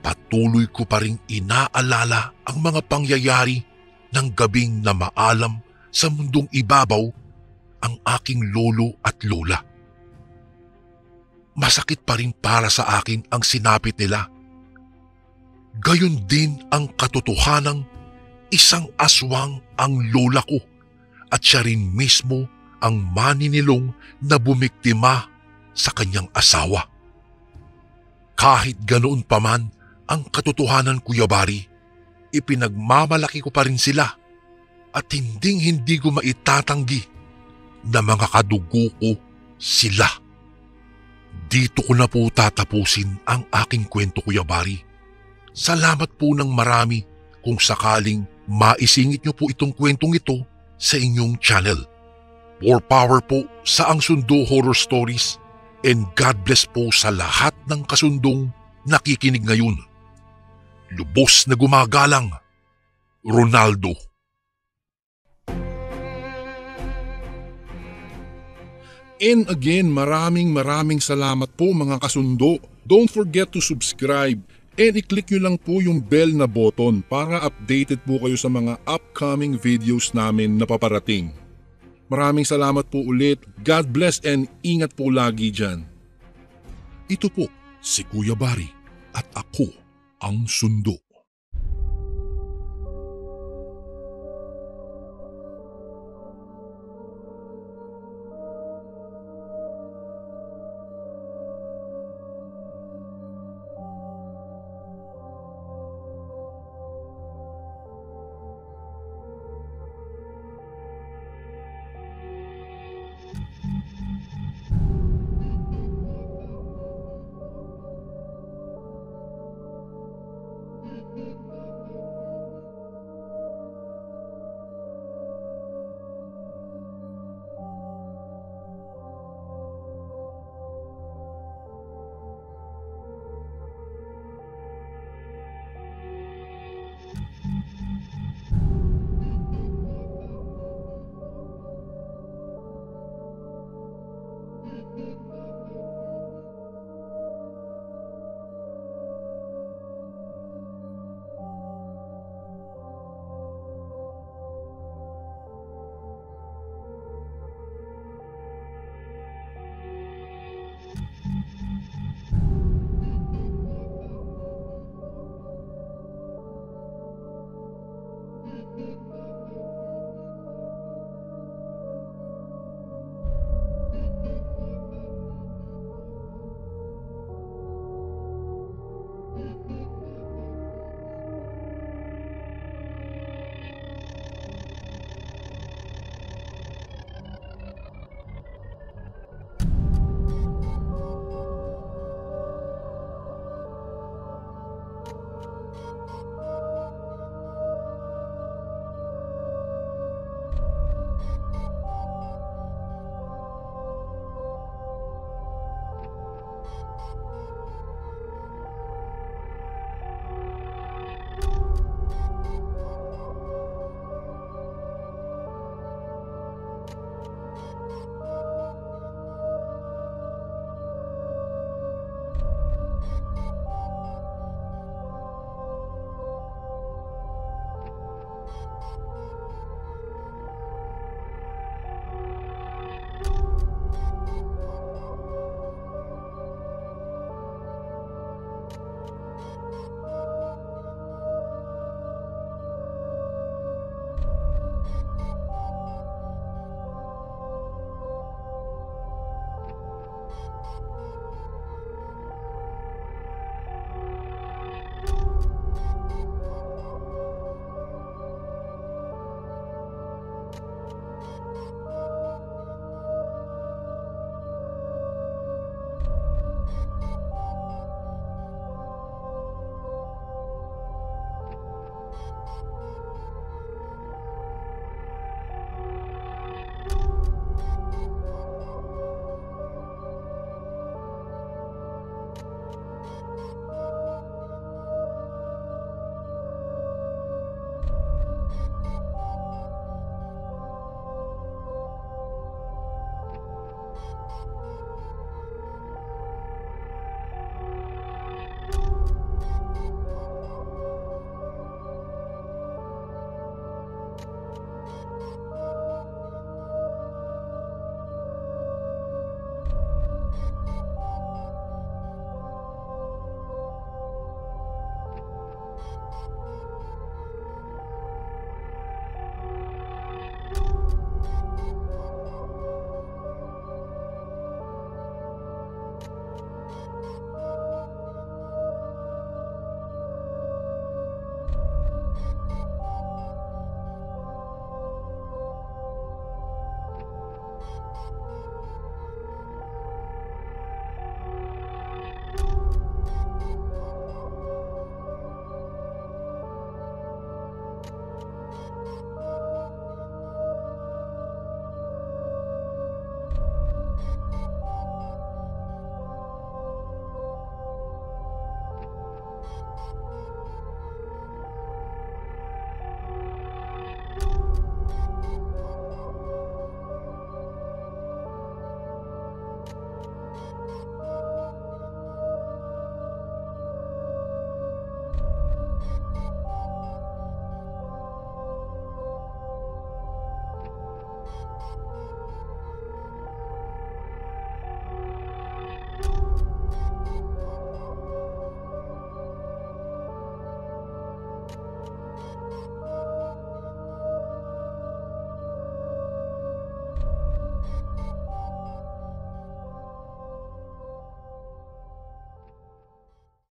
patuloy ko pa ring inaalala ang mga pangyayari ng gabing na maalam sa mundong ibabaw ang aking lolo at lola. Masakit pa rin para sa akin ang sinapit nila. Gayon din ang katotohanang isang aswang ang lola ko at siya rin mismo ang maninilong na bumiktima sa kanyang asawa. Kahit ganoon pa man ang katotohanan, Kuya Bari, ipinagmamalaki ko pa rin sila at hindi ko maitatanggi na mga kadugo ko sila. Dito ko na po tatapusin ang aking kwento, Kuya Bari. Salamat po ng marami kung sakaling maisingit niyo po itong kwentong ito sa inyong channel. More power po sa Ang Sundo Horror Stories, and God bless po sa lahat ng kasundong nakikinig ngayon. Lubos na gumagalang, Ronaldo. And again, maraming salamat po mga kasundo. Don't forget to subscribe and i-click nyo lang po yung bell na button para updated po kayo sa mga upcoming videos namin na paparating. Maraming salamat po ulit. God bless and ingat po lagi dyan. Ito po si Kuya Bari at ako ang Sundo.